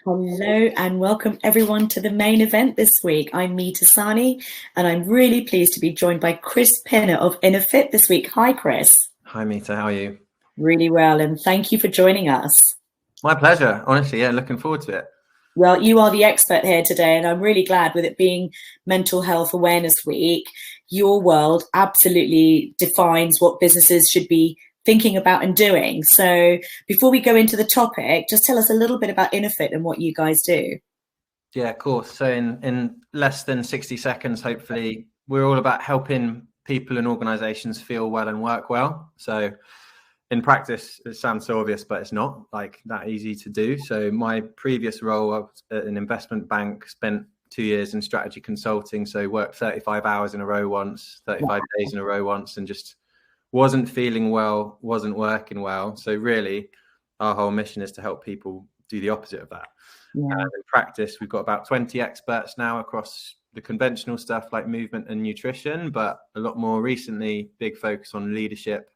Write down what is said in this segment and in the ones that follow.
Hello and welcome everyone to the main event this week. I'm Meeta Sani and I'm really pleased to be joined by Chris Pinner of InnerFit this week. Hi, Chris. Hi, Meeta. How are you? Really well, and thank you for joining us. My pleasure. Honestly, yeah, looking forward to it. Well, you are the expert here today, and I'm really glad with it being Mental Health Awareness Week. Your world absolutely defines what businesses should be thinking about and doing. So before we go into the topic, just tell us a little bit about InnerFit and what you guys do. Yeah, of course. So in less than 60 seconds, hopefully, we're all about helping people and organizations feel well and work well. So in practice, it sounds so obvious, but it's not like that easy to do. So my previous role, I was at an investment bank, spent 2 years in strategy consulting. So worked 35 hours in a row once, 35 days in a row once, and just wasn't feeling well, wasn't working well. So really, our whole mission is to help people do the opposite of that. Yeah. In practice, we've got about 20 experts now across the conventional stuff like movement and nutrition, but a lot more recently, big focus on leadership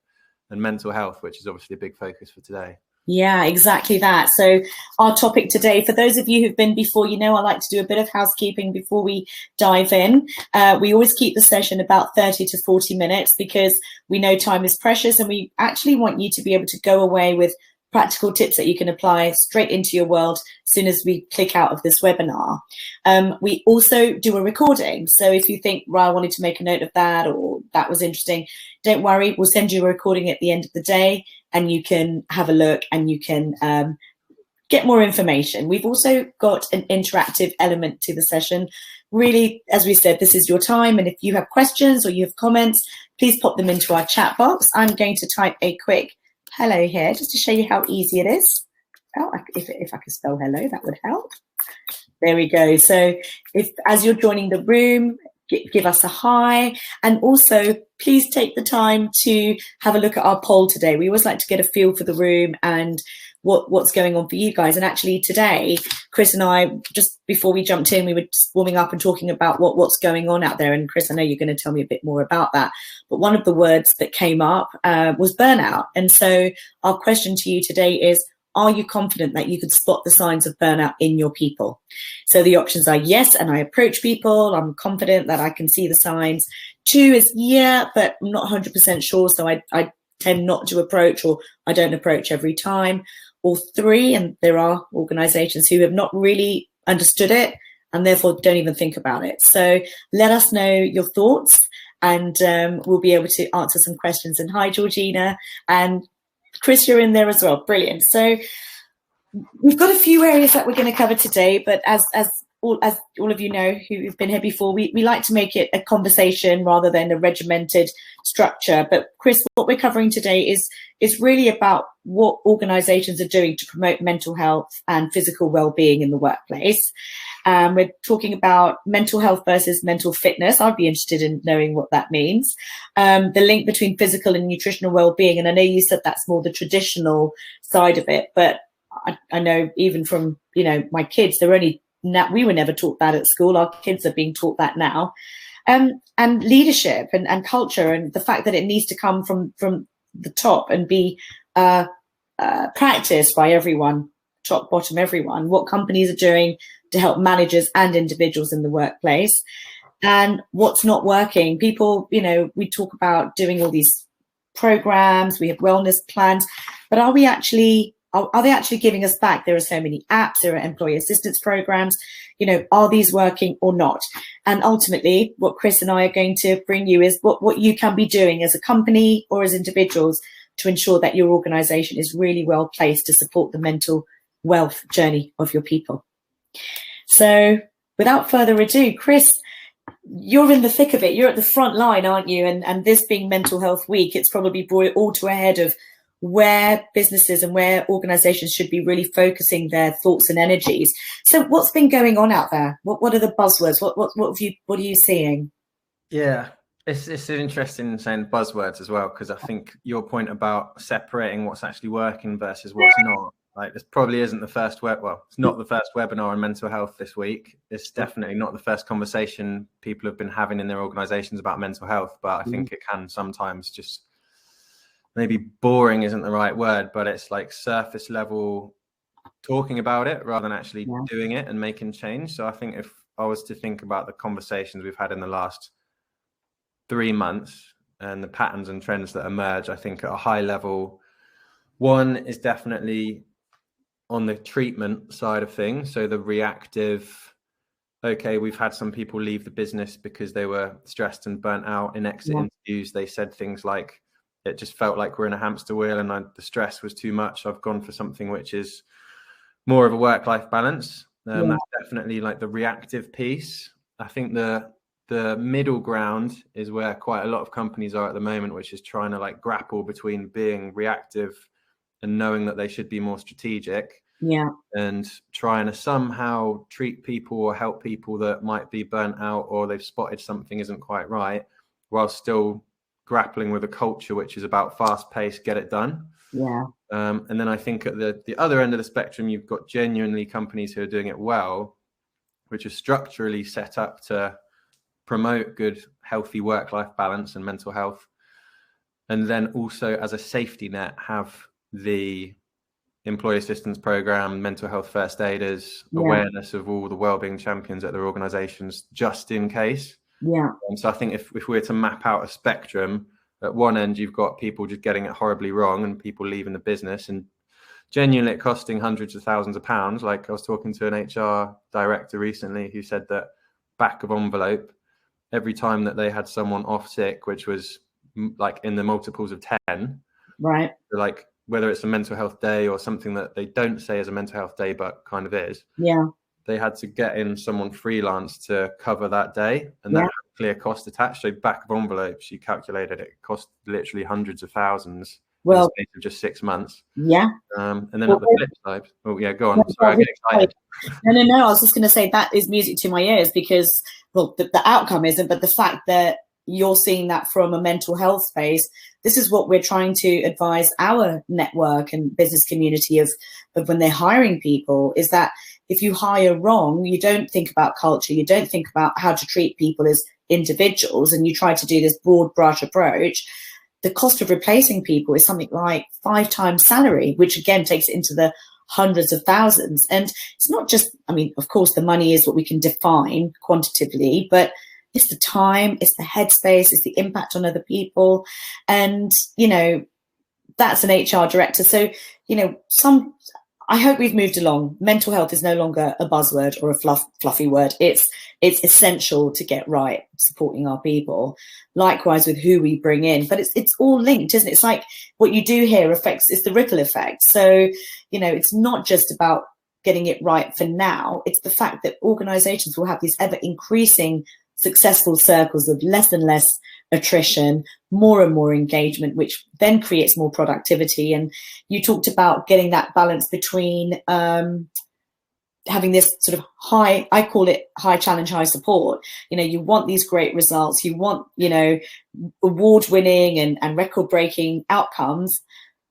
and mental health, which is obviously a big focus for today. Yeah, exactly that. So our topic today, for those of you who've been before, I like to do a bit of housekeeping before we dive in. We always keep the session about 30 to 40 minutes because we know time is precious and we actually want you to be able to go away with practical tips that you can apply straight into your world as soon as we click out of this webinar. We also do a recording. So if you think, I wanted to make a note of that or that was interesting, don't worry, we'll send you a recording at the end of the day and you can have a look and you can get more information. We've also got an interactive element to the session. Really, as we said, this is your time. And if you have questions or you have comments, please pop them into our chat box. I'm going to type a quick hello here just to show you how easy it is. Oh, if I could spell hello, that would help. There we go. So if as you're joining the room, give us a hi. And also, please take the time to have a look at our poll today. We always like to get a feel for the room and what's going on for you guys. And actually today, Chris and I, just before we jumped in, we were just warming up and talking about what's going on out there. And Chris, I know you're going to tell me a bit more about that. But one of the words that came up was burnout. And so our question to you today is, are you confident that you could spot the signs of burnout in your people? So the options are yes, and I approach people. I'm confident that I can see the signs. 2 is yeah, but I'm not 100% sure. So I tend not to approach, or I don't approach every time. Or 3, and there are organizations who have not really understood it and therefore don't even think about it. So let us know your thoughts and we'll be able to answer some questions. And hi, Georgina. And Chris, you're in there as well. Brilliant. So we've got a few areas that we're going to cover today, but as all of you know who've been here before, we like to make it a conversation rather than a regimented structure. But Chris, what we're covering today is really about what organizations are doing to promote mental health and physical well-being in the workplace. We're talking about mental health versus mental fitness. I'd be interested in knowing what that means. The link between physical and nutritional well-being. And I know you said that's more the traditional side of it, but I know even from, my kids, we were never taught that at school. Our kids are being taught that now. And leadership and culture and the fact that it needs to come from the top and be practiced by everyone, top, bottom, everyone, what companies are doing to help managers and individuals in the workplace and what's not working. People, we talk about doing all these programs, we have wellness plans, but are they actually giving us back? There are so many apps, there are employee assistance programs, are these working or not? And ultimately, what Chris and I are going to bring you is what you can be doing as a company or as individuals to ensure that your organization is really well placed to support the mental wealth journey of your people. So without further ado, Chris, you're in the thick of it. You're at the front line, aren't you? And this being Mental Health Week, it's probably brought it all to a head of where businesses and where organizations should be really focusing their thoughts and energies. So what's been going on out there? What are the buzzwords? What are you seeing? Yeah, it's interesting saying buzzwords as well, because I think your point about separating what's actually working versus what's not, like this probably isn't the first it's not the first webinar on mental health this week. It's definitely not the first conversation people have been having in their organizations about mental health, but I think it can sometimes just, maybe boring isn't the right word, but it's like surface level talking about it rather than actually Yeah. doing it and making change. So I think if I was to think about the conversations we've had in the last 3 months and the patterns and trends that emerge, I think at a high level, one is definitely on the treatment side of things. So the reactive, okay, we've had some people leave the business because they were stressed and burnt out. In exit interviews, they said things like, it just felt like we're in a hamster wheel and the stress was too much. I've gone for something which is more of a work-life balance. That's definitely like the reactive piece. I think the middle ground is where quite a lot of companies are at the moment, which is trying to like grapple between being reactive and knowing that they should be more strategic. Yeah. And trying to somehow treat people or help people that might be burnt out or they've spotted something isn't quite right, while still grappling with a culture which is about fast pace, get it done. Yeah. And then I think at the other end of the spectrum, you've got genuinely companies who are doing it well, which are structurally set up to promote good, healthy work-life balance and mental health. And then also as a safety net, have the employee assistance program, mental health first aiders, awareness of all the wellbeing champions at their organizations, just in case. Yeah. So I think if we were to map out a spectrum, at one end, you've got people just getting it horribly wrong and people leaving the business and genuinely costing hundreds of thousands of pounds. Like I was talking to an HR director recently who said that back of envelope, every time that they had someone off sick, which was like in the multiples of 10, right, like whether it's a mental health day or something that they don't say is a mental health day, but kind of is. Yeah. They had to get in someone freelance to cover that day, and that had a clear cost attached. So back of envelope, she calculated it cost literally hundreds of thousands in the space of just 6 months. Yeah. And then at the flip side, go on. Sorry, I get excited. No. I was just going to say that is music to my ears because, well, the outcome isn't, but the fact that you're seeing that from a mental health space, this is what we're trying to advise our network and business community of when they're hiring people, is that if you hire wrong, you don't think about culture, you don't think about how to treat people as individuals, and you try to do this broad brush approach, the cost of replacing people is something like 5 times salary, which again takes it into the hundreds of thousands. And it's not just, I mean, of course, the money is what we can define quantitatively, but it's the time, it's the headspace, it's the impact on other people. And, that's an HR director. So, I hope we've moved along. Mental health is no longer a buzzword or a fluffy word. It's essential to get right, supporting our people. Likewise with who we bring in, but it's all linked, isn't it? It's like what you do here affects, it's the ripple effect. So, it's not just about getting it right for now. It's the fact that organizations will have these ever increasing successful circles of less and less attrition, more and more engagement, which then creates more productivity. And you talked about getting that balance between having this sort of high, I call it high challenge, high support. You want these great results, you want, award winning and record breaking outcomes,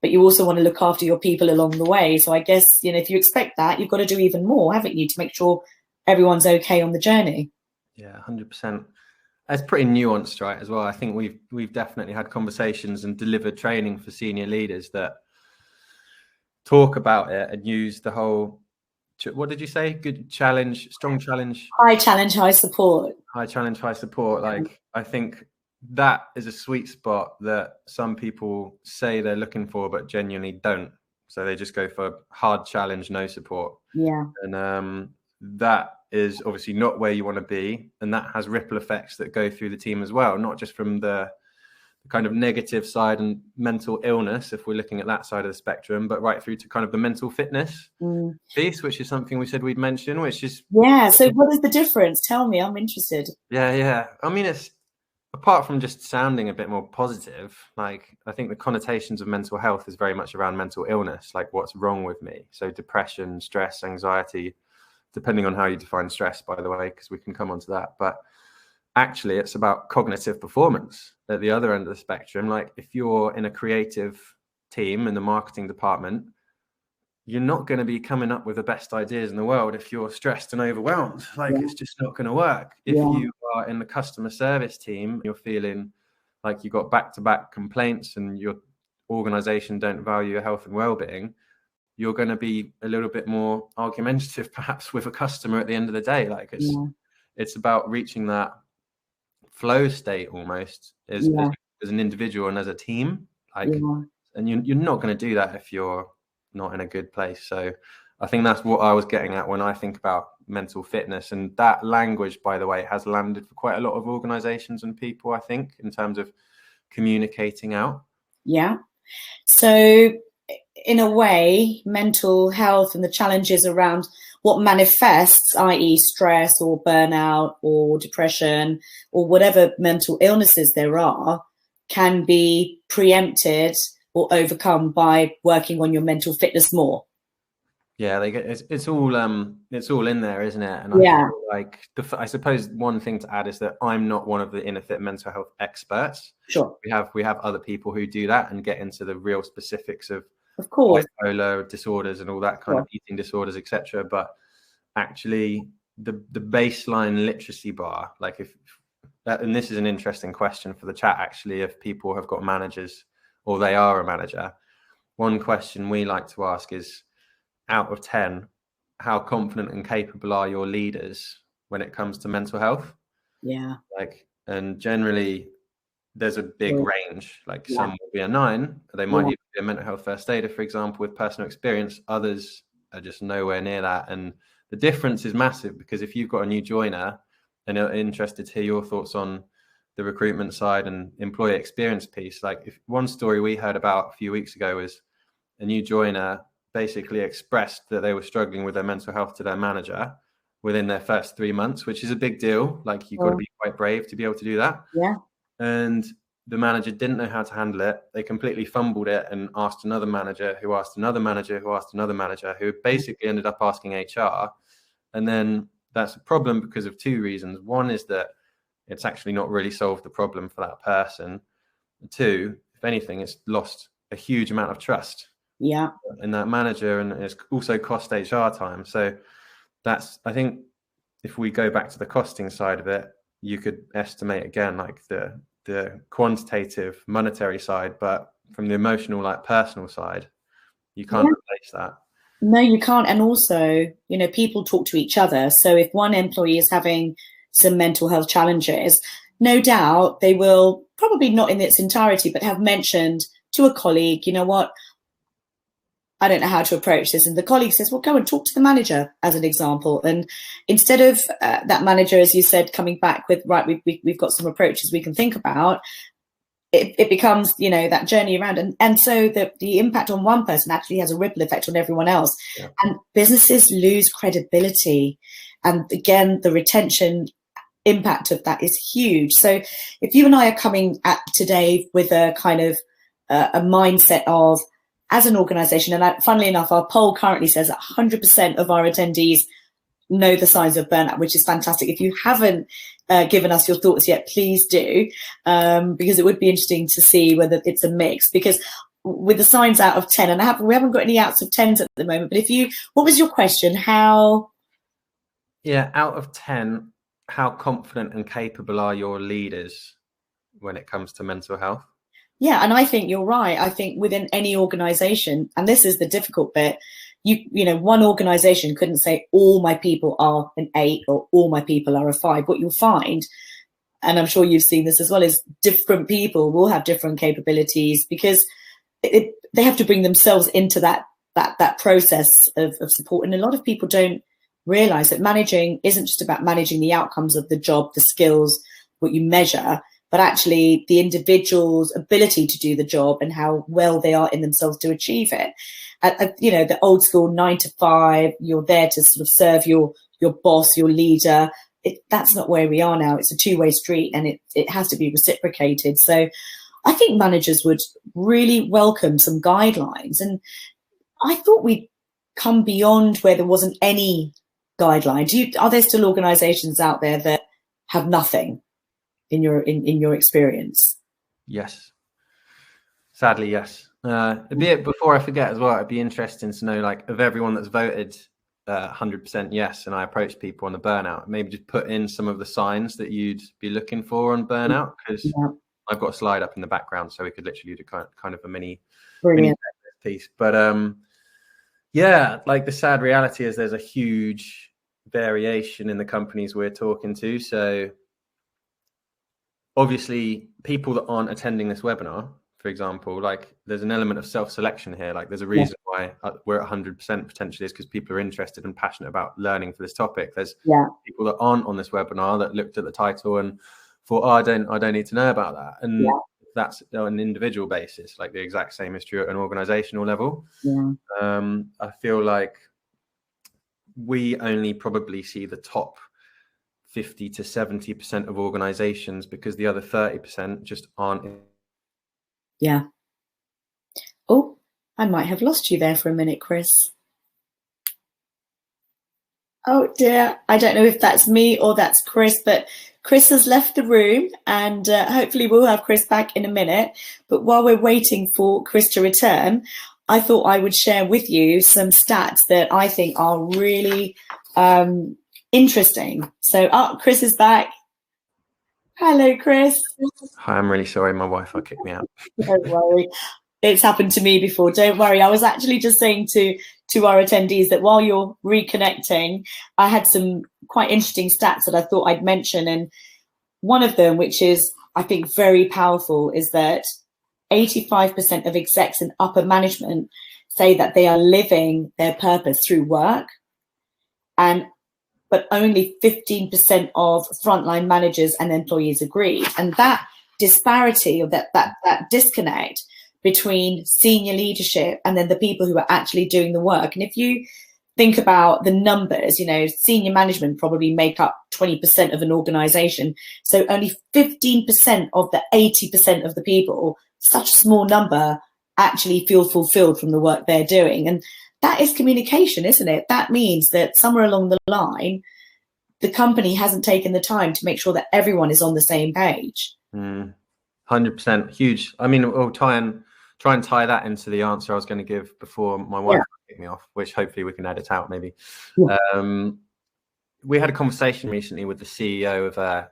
but you also want to look after your people along the way. So I guess, if you expect that, you've got to do even more, haven't you, to make sure everyone's okay on the journey. Yeah, 100%. It's pretty nuanced, right, as well. I think we've definitely had conversations and delivered training for senior leaders that talk about it and use the whole, what did you say? Good challenge, strong challenge. High challenge, high support. High challenge, high support. Like, I think that is a sweet spot that some people say they're looking for, but genuinely don't. So they just go for hard challenge, no support. Yeah. And that is obviously not where you want to be, and that has ripple effects that go through the team as well, not just from the kind of negative side and mental illness, if we're looking at that side of the spectrum, but right through to kind of the mental fitness piece, which is something we said we'd mention, which is so what is the difference? Tell me, I'm interested. I mean, it's apart from just sounding a bit more positive, like I think the connotations of mental health is very much around mental illness, like what's wrong with me. So depression, stress, anxiety, depending on how you define stress, by the way, because we can come on to that. But actually, it's about cognitive performance at the other end of the spectrum. Like if you're in a creative team in the marketing department, you're not going to be coming up with the best ideas in the world if you're stressed and overwhelmed. Like it's just not going to work. If you are in the customer service team, you're feeling like you've got back-to-back complaints and your organization don't value your health and well-being, you're going to be a little bit more argumentative perhaps with a customer at the end of the day. Like it's about reaching that flow state almost as an individual and as a team, like and you're not going to do that if you're not in a good place. So I think that's what I was getting at when I think about mental fitness. And that language, by the way, has landed for quite a lot of organizations and people, I think, in terms of communicating out. Yeah. So in a way, mental health and the challenges around what manifests, i.e. stress or burnout or depression or whatever mental illnesses there are, can be preempted or overcome by working on your mental fitness more. Yeah, it's all in there, isn't it? And I feel like I suppose one thing to add is that I'm not one of the InnerFit mental health experts. Sure, we have other people who do that and get into the real specifics of course, bipolar disorders and all that kind of eating disorders, etc. But actually, the baseline literacy bar, like and this is an interesting question for the chat actually, if people have got managers or they are a manager, one question we like to ask is, out of 10, how confident and capable are your leaders when it comes to mental health? Yeah. Like, and generally there's a big range. Like some will be a 9, they might even be a mental health first aider, for example, with personal experience. Others are just nowhere near that. And the difference is massive, because if you've got a new joiner and are interested to hear your thoughts on the recruitment side and employee experience piece, like if one story we heard about a few weeks ago was a new joiner basically expressed that they were struggling with their mental health to their manager within their first 3 months, which is a big deal. Like you've got to be quite brave to be able to do that. Yeah. And the manager didn't know how to handle it. They completely fumbled it and asked another manager who asked another manager who asked another manager, who basically ended up asking HR. And then that's a problem because of 2 reasons. One is that it's actually not really solved the problem for that person. 2, if anything, it's lost a huge amount of trust in that manager, and it's also cost HR time. So that's, I think, if we go back to the costing side of it, you could estimate again like the quantitative monetary side, but from the emotional, like personal side, you can't replace that. No, you can't. And also, you know, people talk to each other. So if one employee is having some mental health challenges, no doubt they will, probably not in its entirety, but have mentioned to a colleague, you know what, I don't know how to approach this. And the colleague says, well, go and talk to the manager, as an example. And instead of that manager, as you said, coming back with, right, we've got some approaches we can think about, it becomes, you know, that journey around. And so the impact on one person actually has a ripple effect on everyone else. Yeah. And businesses lose credibility. And again, the retention impact of that is huge. So if you and I are coming at today with a kind of a mindset of, as an organization, and funnily enough, our poll currently says that 100% of our attendees know the signs of burnout, which is fantastic. If you haven't given us your thoughts yet, please do, because it would be interesting to see whether it's a mix. Because with the signs out of 10, and we haven't got any outs of 10s at the moment, but what was your question? How? Yeah, out of 10, how confident and capable are your leaders when it comes to mental health? Yeah, and I think you're right. I think within any organization, and this is the difficult bit, you know, one organization couldn't say all my people are an 8 or all my people are a 5. What you'll find, and I'm sure you've seen this as well, is different people will have different capabilities, because they have to bring themselves into that process of support. And a lot of people don't realize that managing isn't just about managing the outcomes of the job, the skills, what you measure, but actually the individual's ability to do the job and how well they are in themselves to achieve it. You know, the old school 9 to 5, you're there to sort of serve your boss, your leader. That's not where we are now. It's a 2-way street, and it has to be reciprocated. So I think managers would really welcome some guidelines. And I thought we'd come beyond where there wasn't any guideline. Are there still organizations out there that have nothing? In your experience? Yes, sadly, yes. Before I forget as well, it'd be interesting to know, like, of everyone that's voted 100% yes, and I approach people on the burnout, maybe just put in some of the signs that you'd be looking for on burnout, because I've got a slide up in the background, so we could literally do kind of a mini piece. But Yeah, like the sad reality is there's a huge variation in the companies we're talking to. So obviously people that aren't attending this webinar, for example, like there's an element of self-selection here. Like there's a reason why we're at 100% potentially is because people are interested and passionate about learning for this topic. There's people that aren't on this webinar that looked at the title and thought, oh, I don't need to know about that. And that's on an individual basis. Like the exact same is true at an organizational level. I feel like we only probably see the top 50 to 70% of organizations because the other 30% just aren't. Oh, I might have lost you there for a minute, Chris. Oh dear, I don't know if that's me or that's Chris, but Chris has left the room, and hopefully we'll have Chris back in a minute. But while we're waiting for Chris to return, I thought I would share with you some stats that I think are really interesting. So, Chris is back. Hello, Chris. Hi, I'm really sorry. My Wi-Fi kicked me out. Don't worry. It's happened to me before. Don't worry. I was actually just saying to our attendees that while you're reconnecting, I had some quite interesting stats that I thought I'd mention. And one of them, which is, I think, very powerful, is that 85% of execs and upper management say that they are living their purpose through work. But only 15% of frontline managers and employees agreed. And that disparity, or that disconnect between senior leadership and then the people who are actually doing the work. And if you think about the numbers, senior management probably make up 20% of an organization. So only 15% of the 80% of the people, such a small number, actually feel fulfilled from the work they're doing. And that is communication, isn't it? That means that somewhere along the line, the company hasn't taken the time to make sure that everyone is on the same page. 100% huge. I mean, we'll try and tie that into the answer I was going to give before my wife kicked me off, which hopefully we can edit out maybe. We had a conversation recently with the CEO of a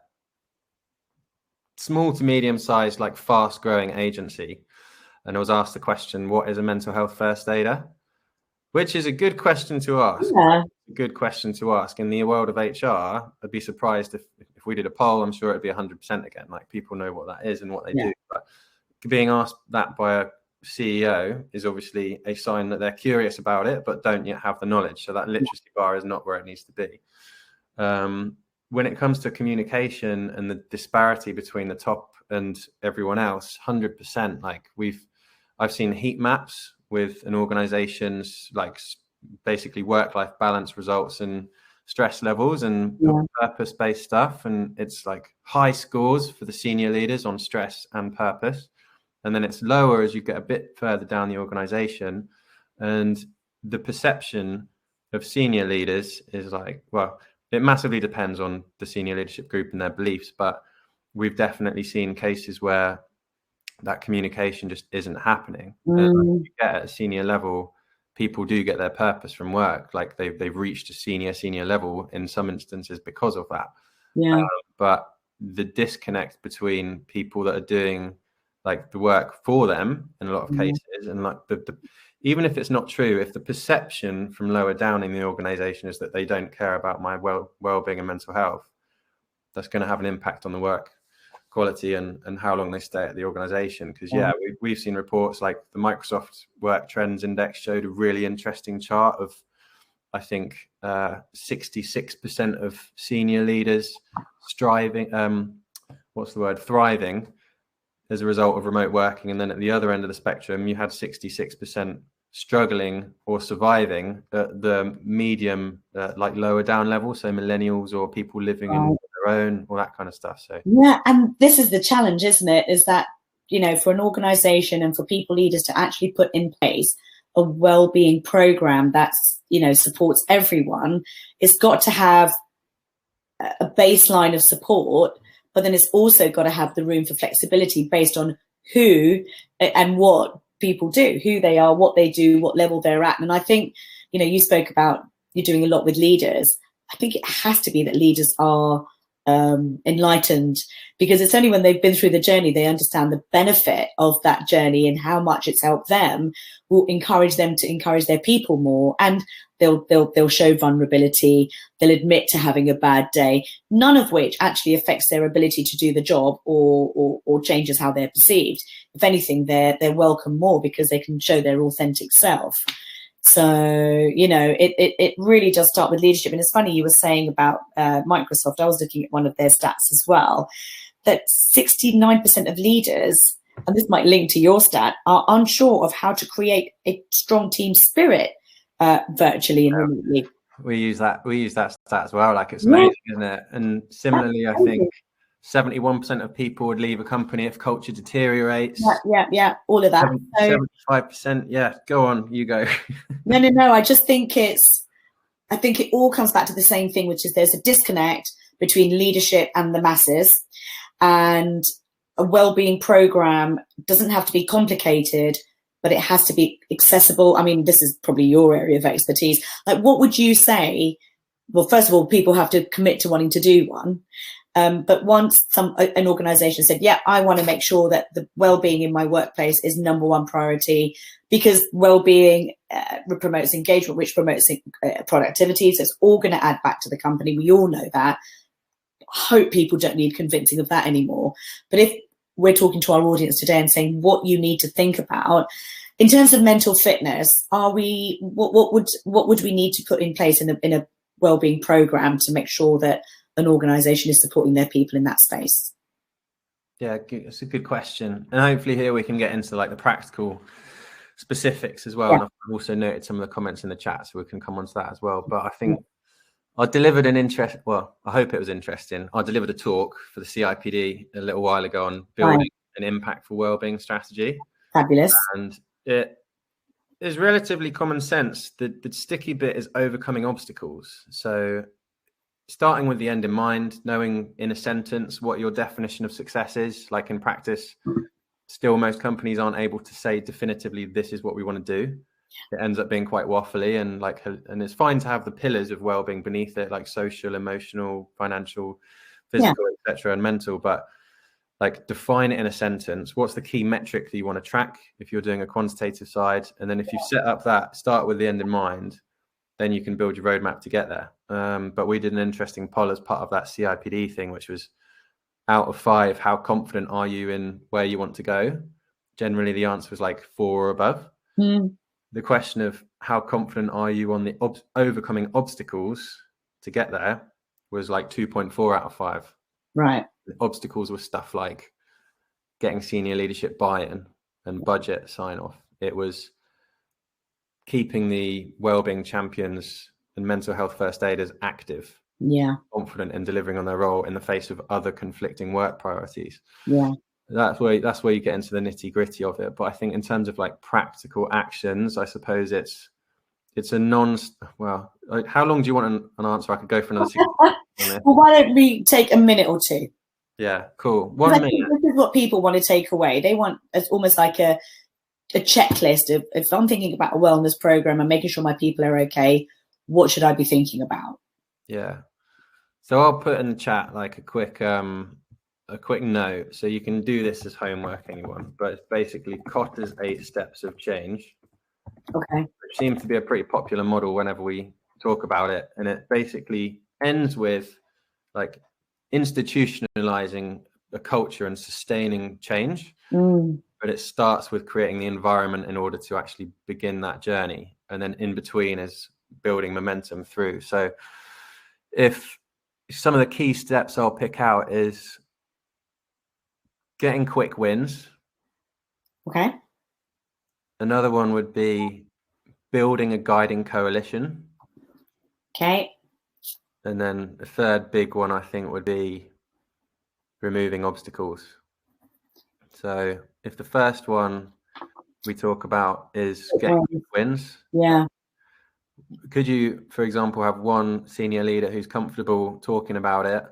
small to medium-sized, like fast-growing agency. And I was asked the question, what is a mental health first aider? Which is a good question to ask. A good question to ask. In the world of HR, I'd be surprised if we did a poll. I'm sure it'd be 100% again. Like people know what that is and what they do. But being asked that by a CEO is obviously a sign that they're curious about it, but don't yet have the knowledge. So that literacy bar is not where it needs to be. When it comes to communication and the disparity between the top and everyone else, 100%. Like I've seen heat maps with an organization's like basically work-life balance results and stress levels and purpose-based stuff. And it's like high scores for the senior leaders on stress and purpose. And then it's lower as you get a bit further down the organization. And the perception of senior leaders is like, well, it massively depends on the senior leadership group and their beliefs. But we've definitely seen cases where that communication just isn't happening. And you get at a senior level, people do get their purpose from work. Like they've reached a senior level in some instances because of that. But the disconnect between people that are doing like the work for them in a lot of cases, and like even if it's not true, if the perception from lower down in the organization is that they don't care about my well-being and mental health, that's going to have an impact on the work quality and how long they stay at the organization. Because we've seen reports like the Microsoft Work Trends Index showed a really interesting chart of, I think, 66% of senior leaders thriving as a result of remote working. And then at the other end of the spectrum, you had 66% struggling or surviving at the medium, like lower down level. So millennials or people living in their own, all that kind of stuff. So and this is the challenge, isn't it? Is that, for an organization and for people leaders to actually put in place a well-being program that's, supports everyone, it's got to have a baseline of support, but then it's also got to have the room for flexibility based on who and what people do, who they are, what they do, what level they're at. And I think, you spoke about you're doing a lot with leaders. I think it has to be that leaders are enlightened, because it's only when they've been through the journey they understand the benefit of that journey and how much it's helped them, will encourage them to encourage their people more, and they'll show vulnerability, they'll admit to having a bad day, none of which actually affects their ability to do the job or changes how they're perceived. If anything, they're welcome more because they can show their authentic self. So, you know, it really does start with leadership. And it's funny, you were saying about Microsoft, I was looking at one of their stats as well, that 69% of leaders, and this might link to your stat, are unsure of how to create a strong team spirit virtually and remotely. We use that stat as well. Like, it's amazing, isn't it? And similarly, I think 71% of people would leave a company if culture deteriorates. Yeah, all of that. 75%. Yeah, go on, you go. No. I just think it all comes back to the same thing, which is there's a disconnect between leadership and the masses, and a wellbeing program doesn't have to be complicated, but it has to be accessible. I mean, this is probably your area of expertise. Like, what would you say? Well, first of all, people have to commit to wanting to do one. But once an organization said, yeah, I want to make sure that the well-being in my workplace is number one priority, because well-being promotes engagement, which promotes productivity. So it's all going to add back to the company. We all know that. I hope people don't need convincing of that anymore. But if we're talking to our audience today and saying what you need to think about in terms of mental fitness, what would we need to put in place in a well-being program to make sure that an organization is supporting their people in that space? Yeah, it's a good question. And hopefully here we can get into like the practical specifics as well. Yeah. And I've also noted some of the comments in the chat, so we can come on to that as well. But I think I delivered I hope it was interesting. I delivered a talk for the CIPD a little while ago on building an impactful wellbeing strategy. Fabulous. And it is relatively common sense. The sticky bit is overcoming obstacles. So starting with the end in mind, knowing in a sentence what your definition of success is. Like, in practice, still most companies aren't able to say definitively, this is what we want to do. It ends up being quite waffly, and it's fine to have the pillars of well-being beneath it, like social, emotional, financial, physical, etc., and mental. But like, define it in a sentence. What's the key metric that you want to track if you're doing a quantitative side? And then if you set up that, start with the end in mind, then you can build your roadmap to get there. But we did an interesting poll as part of that CIPD thing, which was, out of 5, how confident are you in where you want to go? Generally, the answer was like 4 or above. The question of how confident are you on the overcoming obstacles to get there was like 2.4 out of 5. Right. The obstacles were stuff like getting senior leadership buy-in and budget sign-off. It was keeping the wellbeing champions and mental health first aiders active, confident in delivering on their role in the face of other conflicting work priorities. That's where you get into the nitty gritty of it. But I think in terms of like practical actions, I suppose it's a how long do you want an answer? I could go for another 6 minutes. Well, why don't we take a minute or two? Yeah, cool. 1 minute. This is what people want to take away. They want almost like a checklist of, if I'm thinking about a wellness program and making sure my people are okay, what should I be thinking about? Yeah. So I'll put in the chat like a quick note, so you can do this as homework, anyone. But it's basically Kotter's 8 steps of change. Okay. Which seems to be a pretty popular model whenever we talk about it, and it basically ends with like institutionalizing a culture and sustaining change. But it starts with creating the environment in order to actually begin that journey, and then in between is building momentum through. So if some of the key steps I'll pick out is getting quick wins. Okay. Another one would be building a guiding coalition. Okay. And then the third big one, I think, would be removing obstacles. So if the first one we talk about is getting quick wins. Yeah. Could you, for example, have one senior leader who's comfortable talking about it,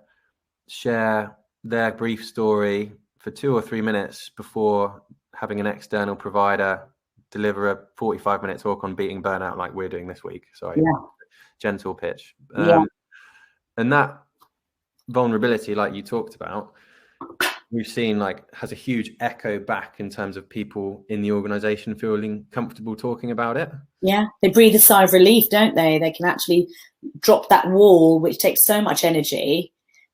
share their brief story for 2 or 3 minutes before having an external provider deliver a 45-minute talk on beating burnout like we're doing this week? Sorry, gentle pitch. And that vulnerability, like you talked about, we've seen like has a huge echo back in terms of people in the organization feeling comfortable talking about it. Yeah, they breathe a sigh of relief, don't they? They can actually drop that wall, which takes so much energy,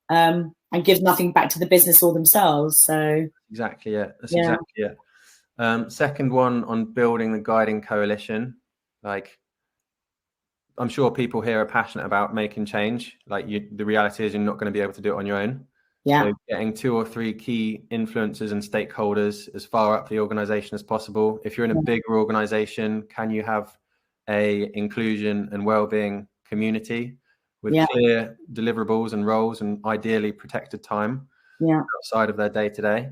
and gives nothing back to the business or themselves. So exactly it. That's exactly it. Second one on building the guiding coalition. Like, I'm sure people here are passionate about making change. Like, the reality is you're not going to be able to do it on your own. yeah, So getting 2 or 3 key influencers and stakeholders as far up the organization as possible. If you're in a bigger organization, can you have a inclusion and wellbeing community with clear deliverables and roles and ideally protected time outside of their day-to-day?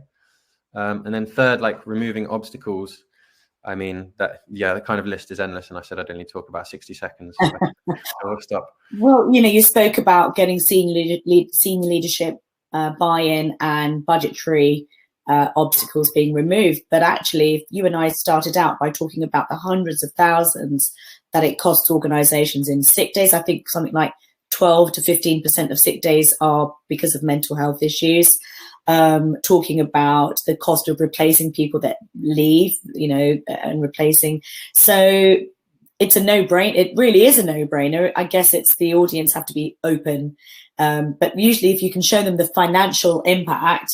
And then third, like removing obstacles. I mean, the kind of list is endless, and I said I'd only talk about 60 seconds. So I'll stop. Well, you spoke about getting senior leadership buy-in and budgetary obstacles being removed. But actually, you and I started out by talking about the hundreds of thousands that it costs organizations in sick days. I think something like 12 to 15% of sick days are because of mental health issues. Talking about the cost of replacing people that leave, and replacing. So it's a no-brainer. It really is a no-brainer. I guess it's the audience have to be open. But usually if you can show them the financial impact,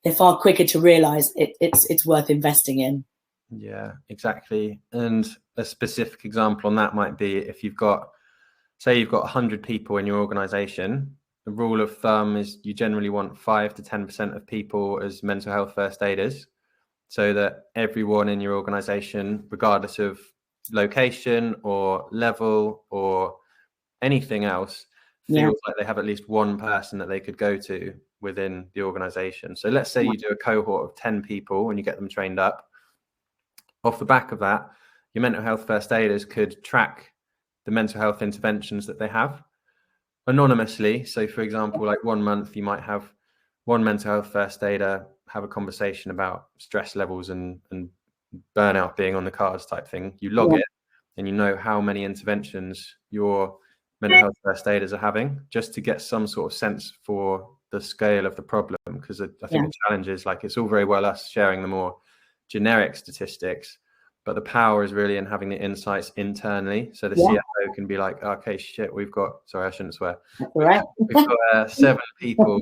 they're far quicker to realize it's worth investing in. Yeah, exactly. And a specific example on that might be if you've got 100 people in your organization, the rule of thumb is you generally want 5 to 10% of people as mental health first aiders, so that everyone in your organization, regardless of location or level or anything else, feels like they have at least one person that they could go to within the organization. So let's say you do a cohort of 10 people and you get them trained up. Off the back of that, your mental health first aiders could track the mental health interventions that they have anonymously. So for example, like 1 month, you might have one mental health first aider have a conversation about stress levels and burnout being on the cards type thing. You log it and you know how many interventions your mental health first aiders are having, just to get some sort of sense for the scale of the problem. Because I think the challenge is, like, it's all very well us sharing the more generic statistics, but the power is really in having the insights internally. So the CFO can be like, okay, shit, sorry, I shouldn't swear. We've got 7 people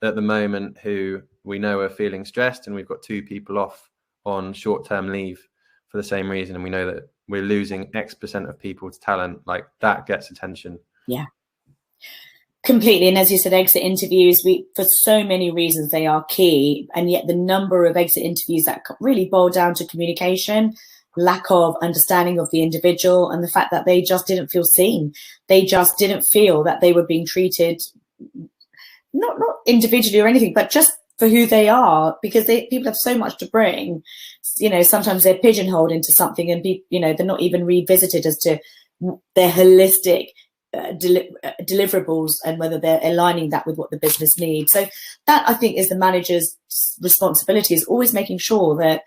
at the moment who we know are feeling stressed, and we've got 2 people off on short-term leave for the same reason, and we know that we're losing X% of people to talent. Like, that gets attention. Yeah, completely. And as you said, exit interviews, for so many reasons they are key, and yet the number of exit interviews that really boil down to communication, lack of understanding of the individual, and the fact that they just didn't feel seen. They just didn't feel that they were being treated not individually or anything, but just for who they are, because people have so much to bring. Sometimes they're pigeonholed into something, and they're not even revisited as to their holistic deliverables and whether they're aligning that with what the business needs. So that, I think, is the manager's responsibility, is always making sure that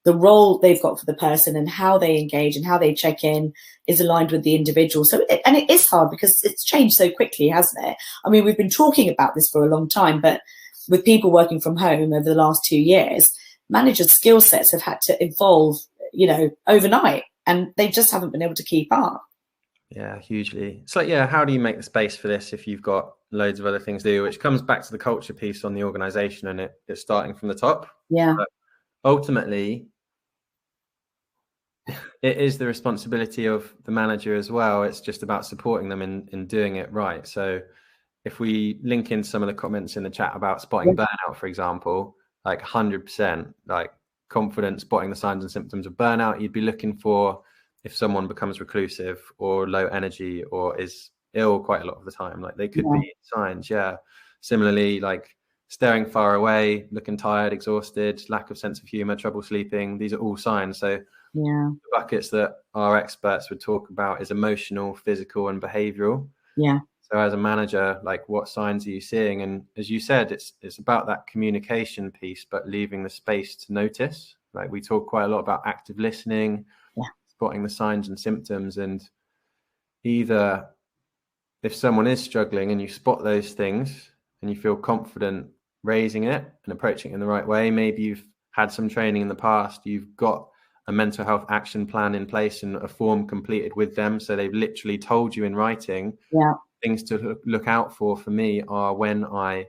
the role they've got for the person and how they engage and how they check in is aligned with the individual. So, and it is hard because it's changed so quickly, hasn't it? I mean, we've been talking about this for a long time, but with people working from home over the last 2 years, managers' skill sets have had to evolve, overnight, and they just haven't been able to keep up. Yeah, hugely. It's like, how do you make the space for this if you've got loads of other things to do, which comes back to the culture piece on the organization, and it's starting from the top. Yeah. But ultimately, it is the responsibility of the manager as well. It's just about supporting them in doing it right. So if we link in some of the comments in the chat about spotting burnout, for example, like 100%, like confident spotting the signs and symptoms of burnout, you'd be looking for if someone becomes reclusive or low energy or is ill quite a lot of the time. Like, they could be signs. Similarly, like staring far away, looking tired, exhausted, lack of sense of humor, trouble sleeping. These are all signs. So the buckets that our experts would talk about is emotional, physical, and behavioral. So as a manager, like, what signs are you seeing? And as you said, it's about that communication piece, but leaving the space to notice. Like, we talk quite a lot about active listening, spotting the signs and symptoms. And either if someone is struggling and you spot those things and you feel confident raising it and approaching it in the right way. Maybe you've had some training in the past, you've got a mental health action plan in place and a form completed with them. So they've literally told you in writing, things to look out for me are when I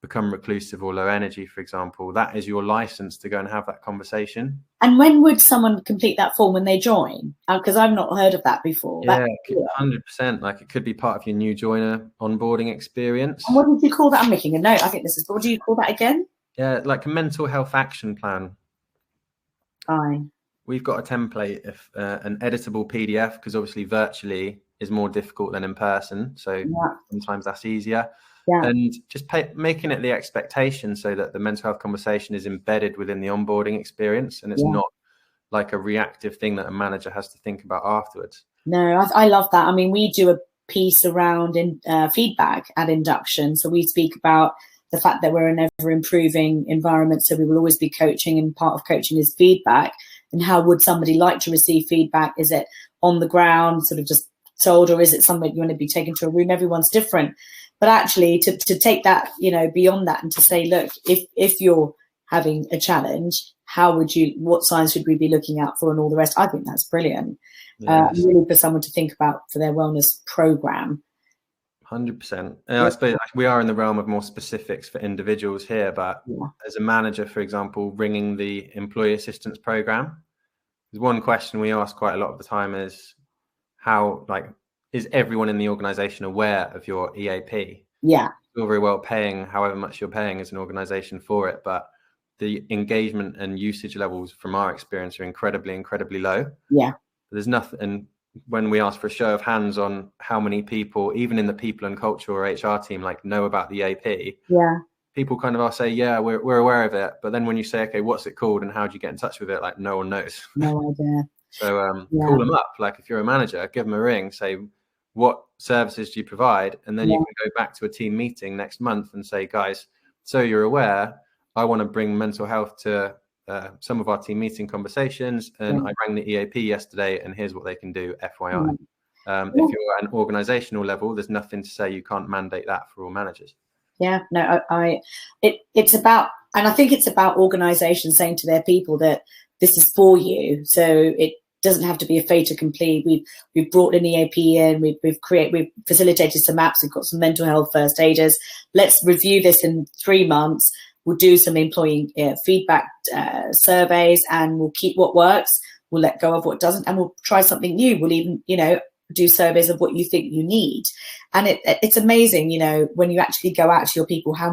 become reclusive or low energy, for example. That is your license to go and have that conversation. And when would someone complete that form? When they join? Because I've not heard of that before. Yeah, 100%. Like, it could be part of your new joiner onboarding experience. And what did you call that? I'm making a note. I think this is, what do you call that again? Yeah, like a mental health action plan. Fine. We've got a template, an editable PDF, because obviously virtually is more difficult than in person. So sometimes that's easier. Yeah. And just making it the expectation so that the mental health conversation is embedded within the onboarding experience, and it's not like a reactive thing that a manager has to think about afterwards. No, I love that. I mean, we do a piece around feedback at induction. So we speak about the fact that we're an ever improving environment. So we will always be coaching, and part of coaching is feedback. And how would somebody like to receive feedback? Is it on the ground, sort of just told, or is it something you want to be taken to a room? Everyone's different. But actually to take that, beyond that, and to say, look, if you're having a challenge, what signs should we be looking out for and all the rest? I think that's brilliant. Yes. Really for someone to think about for their wellness program. 100%. And I suppose we are in the realm of more specifics for individuals here, but as a manager, for example, ringing the employee assistance program, there's one question we ask quite a lot of the time is is everyone in the organization aware of your EAP? Yeah. You're very well paying however much you're paying as an organization for it, but the engagement and usage levels from our experience are incredibly, incredibly low. Yeah. There's nothing, and when we ask for a show of hands on how many people, even in the people and culture or HR team, know about the EAP, people kind of say, yeah, we're aware of it. But then when you say, okay, what's it called and how do you get in touch with it? No one knows. No idea. So call them up. If you're a manager, give them a ring, say, what services do you provide? And then you can go back to a team meeting next month and say, guys, so you're aware, I want to bring mental health to some of our team meeting conversations, and I rang the EAP yesterday, and here's what they can do, FYI. If you're at an organizational level, there's nothing to say you can't mandate that for all managers. Yeah, no, it's about, and I think it's about organizations saying to their people that this is for you. So it doesn't have to be a fait accompli. We've brought an EAP in, we've facilitated some apps, we've got some mental health first aiders. Let's review this in 3 months. We'll do some employee feedback surveys, and we'll keep what works. We'll let go of what doesn't, and we'll try something new. We'll even, do surveys of what you think you need. And it's amazing, when you actually go out to your people, how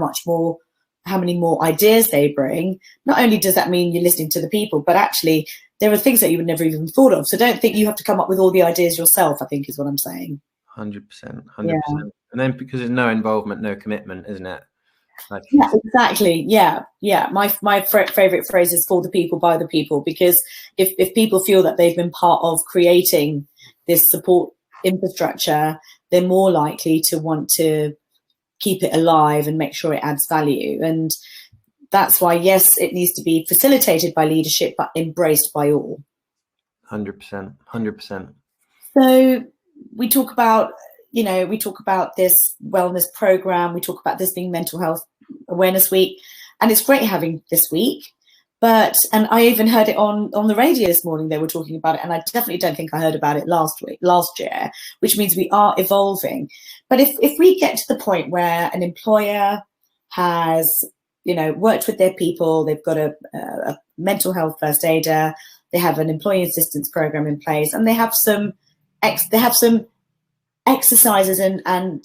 many more ideas they bring. Not only does that mean you're listening to the people, but actually there are things that you would never even thought of. So don't think you have to come up with all the ideas yourself, I think is what I'm saying. 100%. And then because there's no involvement, no commitment, isn't it? Yeah, exactly. Yeah. My favorite phrase is for the people, by the people, because if people feel that they've been part of creating this support infrastructure, they're more likely to want to keep it alive and make sure it adds value. And that's why, yes, it needs to be facilitated by leadership, but embraced by all. 100%. So we talk about this wellness program. We talk about this being Mental Health Awareness Week, and it's great having this week. And I even heard it on the radio this morning. They were talking about it, and I definitely don't think I heard about it last year, which means we are evolving. But if we get to the point where an employer has, worked with their people, they've got a mental health first aider, they have an employee assistance program in place, and they have some exercises and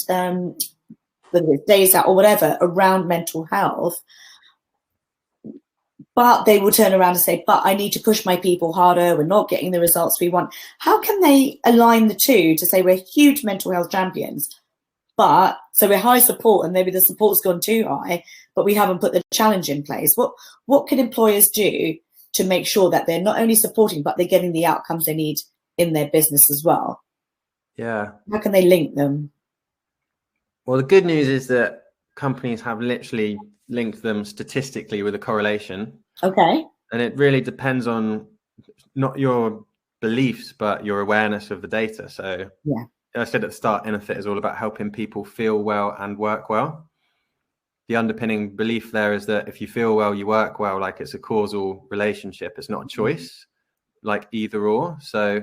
whether it's days out or whatever around mental health, but they will turn around and say, but I need to push my people harder, we're not getting the results we want. How can they align the two to say we're huge mental health champions, but so we're high support and maybe the support's gone too high, but we haven't put the challenge in place? What can employers do to make sure that they're not only supporting, but they're getting the outcomes they need in their business as well? Yeah. How can they link them? Well, the good news is that companies have literally linked them statistically with a correlation. Okay. And it really depends on not your beliefs, but your awareness of the data. So I said at the start, InnerFit is all about helping people feel well and work well. the underpinning belief there is that if you feel well, you work well. Like it's a causal relationship. It's not a choice, like either or. So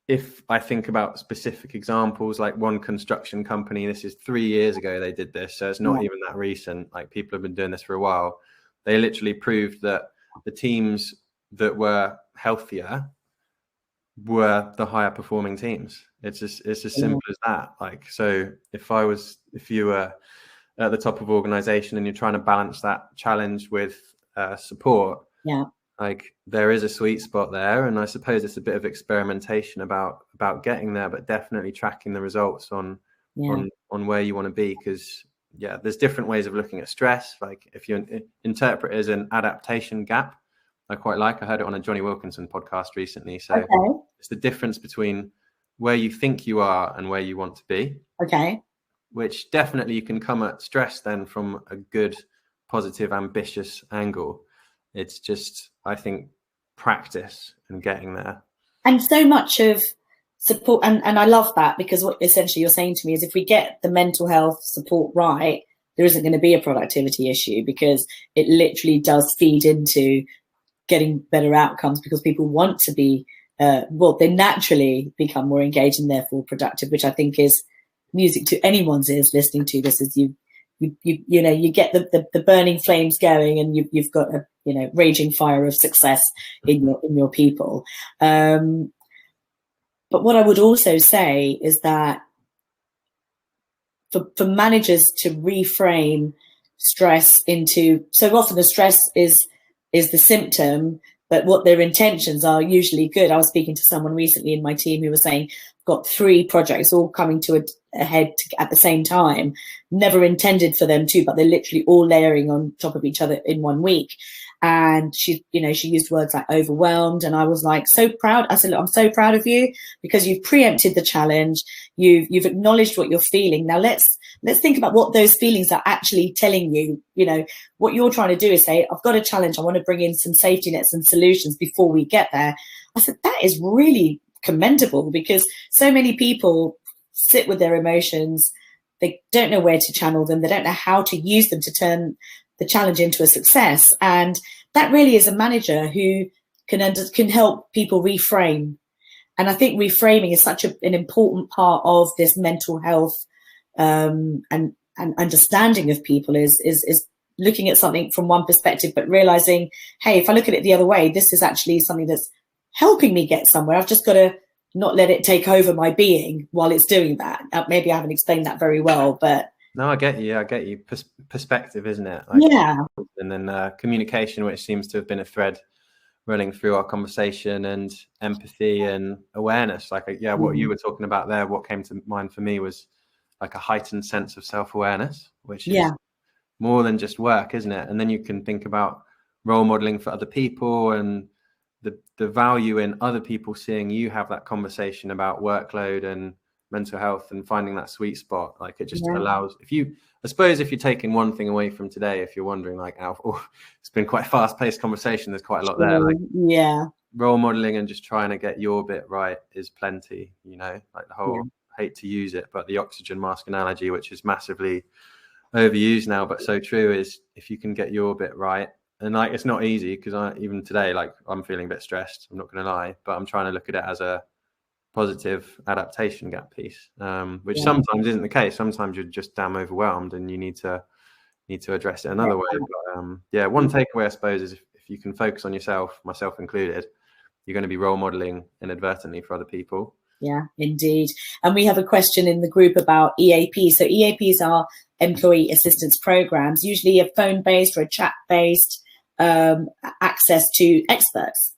if I think about specific examples, like one construction company, this is 3 years ago they did this, so it's not even that recent. Like people have been doing this for a while. They literally proved that the teams that were healthier were the higher performing teams. It's as simple as that. Like, so if you were at the top of organization and you're trying to balance that challenge with support, like there is a sweet spot there, and I suppose it's a bit of experimentation about getting there, but definitely tracking the results on where you want to be, because there's different ways of looking at stress. Like if you interpret it as an adaptation gap, I heard it on a Johnny Wilkinson podcast recently. So it's the difference between where you think you are and where you want to be. Okay. Which definitely you can come at stress then from a good, positive, ambitious angle. It's just, I think, practice and getting there. And so much of support, and I love that, because what essentially you're saying to me is if we get the mental health support right, there isn't going to be a productivity issue, because it literally does feed into getting better outcomes, because people want to be, they naturally become more engaged and therefore productive, which I think is music to anyone's ears listening to this. As you get the burning flames going, and you've got a raging fire of success in your people. But what I would also say is that for managers to reframe stress into, so often the stress is the symptom, but what their intentions are usually good. I was speaking to someone recently in my team who was saying, got 3 projects all coming to a head at the same time, never intended for them to, but they're literally all layering on top of each other in 1 week. And she used words like overwhelmed, and I was like, so proud. I said, look, I'm so proud of you, because you've preempted the challenge, you've acknowledged what you're feeling. Now let's think about what those feelings are actually telling you. What you're trying to do is say, I've got a challenge, I want to bring in some safety nets and solutions before we get there. I said, that is really commendable, because so many people sit with their emotions, they don't know where to channel them, they don't know how to use them to turn the challenge into a success. And that really is a manager who can help people reframe. And I think reframing is such an important part of this mental health and understanding of people is looking at something from one perspective, but realizing, hey, if I look at it the other way, this is actually something that's helping me get somewhere. I've just got to not let it take over my being while it's doing that. Maybe I haven't explained that very well, but no, I get you. Perspective, isn't it? And then communication, which seems to have been a thread running through our conversation, and empathy and awareness. What you were talking about there, what came to mind for me was like a heightened sense of self-awareness, which is more than just work, isn't it? And then you can think about role modeling for other people, and the value in other people seeing you have that conversation about workload and mental health, and finding that sweet spot. Like it just allows, if you're taking one thing away from today, if you're wondering, like, it's been quite a fast-paced conversation, there's quite a lot there. Like role modeling and just trying to get your bit right is plenty, like the whole, I hate to use it, but the oxygen mask analogy, which is massively overused now, but so true, is if you can get your bit right. And like, it's not easy, because even today, like I'm feeling a bit stressed, I'm not going to lie, but I'm trying to look at it as a positive adaptation gap piece, which sometimes isn't the case. Sometimes you're just damn overwhelmed and you need to address it another way. But one takeaway, I suppose, is if you can focus on yourself, myself included, you're going to be role modeling inadvertently for other people. Yeah, indeed. And we have a question in the group about EAPs. So EAPs are employee assistance programs, usually a phone-based or a chat-based access to experts.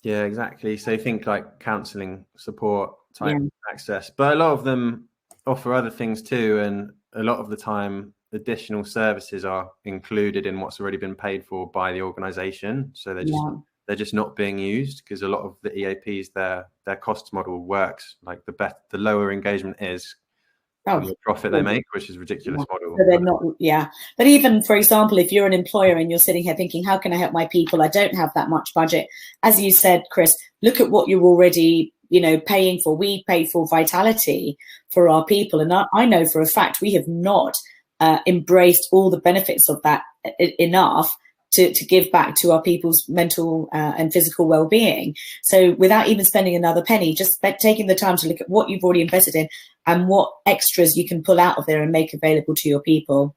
Yeah, exactly. So think like counselling support type access, but a lot of them offer other things too. And a lot of the time, additional services are included in what's already been paid for by the organisation. So they're just not being used, because a lot of the EAPs, their cost model works. Like the lower engagement is, the profit they make, which is a ridiculous model. So they're not, But even, for example, if you're an employer and you're sitting here thinking, how can I help my people? I don't have that much budget. As you said, Chris, look at what you're already, paying for. We pay for Vitality for our people. And I know for a fact we have not embraced all the benefits of that enough to give back to our people's mental and physical well-being. So without even spending another penny, just taking the time to look at what you've already invested in and what extras you can pull out of there and make available to your people.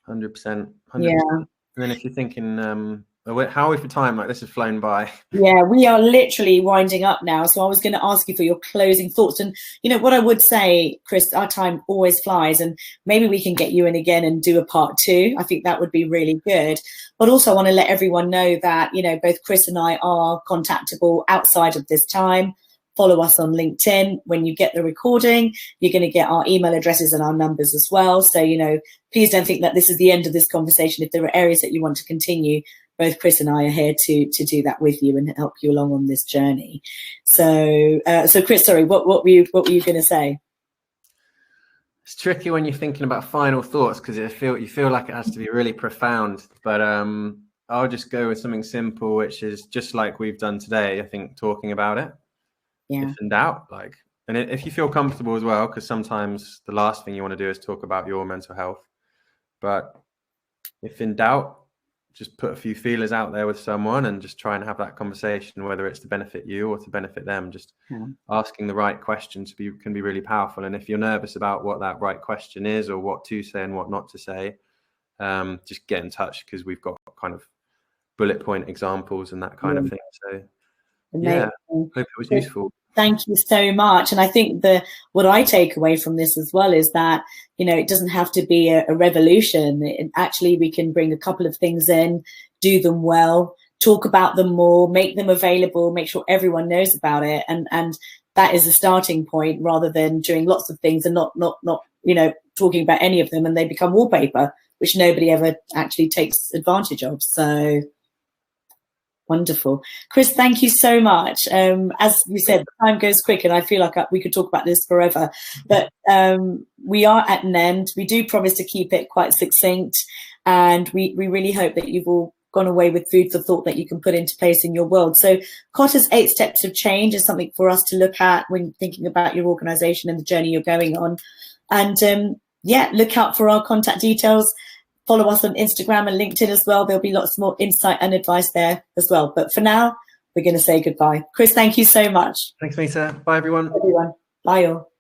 100%. Yeah. And then if you're thinking, how are we for time? Like, this has flown by. Yeah, we are literally winding up now. So I was going to ask you for your closing thoughts. And, you know, what I would say, Chris, our time always flies, and maybe we can get you in again and do a part 2. I think that would be really good. But also I want to let everyone know that, you know, both Chris and I are contactable outside of this time. Follow us on LinkedIn. When you get the recording, you're going to get our email addresses and our numbers as well. So, you know, please don't think that this is the end of this conversation. If there are areas that you want to continue, both Chris and I are here to do that with you and help you along on this journey. So, Chris, sorry, what were you going to say? It's tricky when you're thinking about final thoughts, because you feel like it has to be really profound. But I'll just go with something simple, which is just like we've done today. I think talking about it. Yeah. If in doubt, and if you feel comfortable as well, because sometimes the last thing you want to do is talk about your mental health. But if in doubt, just put a few feelers out there with someone and just try and have that conversation, whether it's to benefit you or to benefit them. Just asking the right question can be really powerful. And if you're nervous about what that right question is or what to say and what not to say, just get in touch, because we've got kind of bullet point examples and that kind of thing. So yeah, hope it was useful. Thank you so much. And I think what I take away from this as well is that, you know, it doesn't have to be a revolution. Actually, we can bring a couple of things in, do them well, talk about them more, make them available, make sure everyone knows about it. And that is a starting point, rather than doing lots of things and not, you know, talking about any of them, and they become wallpaper, which nobody ever actually takes advantage of. So wonderful. Chris, thank you so much. As we said, the time goes quick and I feel like we could talk about this forever, but we are at an end. We do promise to keep it quite succinct, and we really hope that you've all gone away with food for thought that you can put into place in your world. So Kotter's 8 steps of change is something for us to look at when thinking about your organization and the journey you're going on. And yeah, look out for our contact details. Follow us on Instagram and LinkedIn as well. There'll be lots more insight and advice there as well. But for now, we're going to say goodbye. Chris, thank you so much. Thanks, Mita. Bye, everyone. Bye all.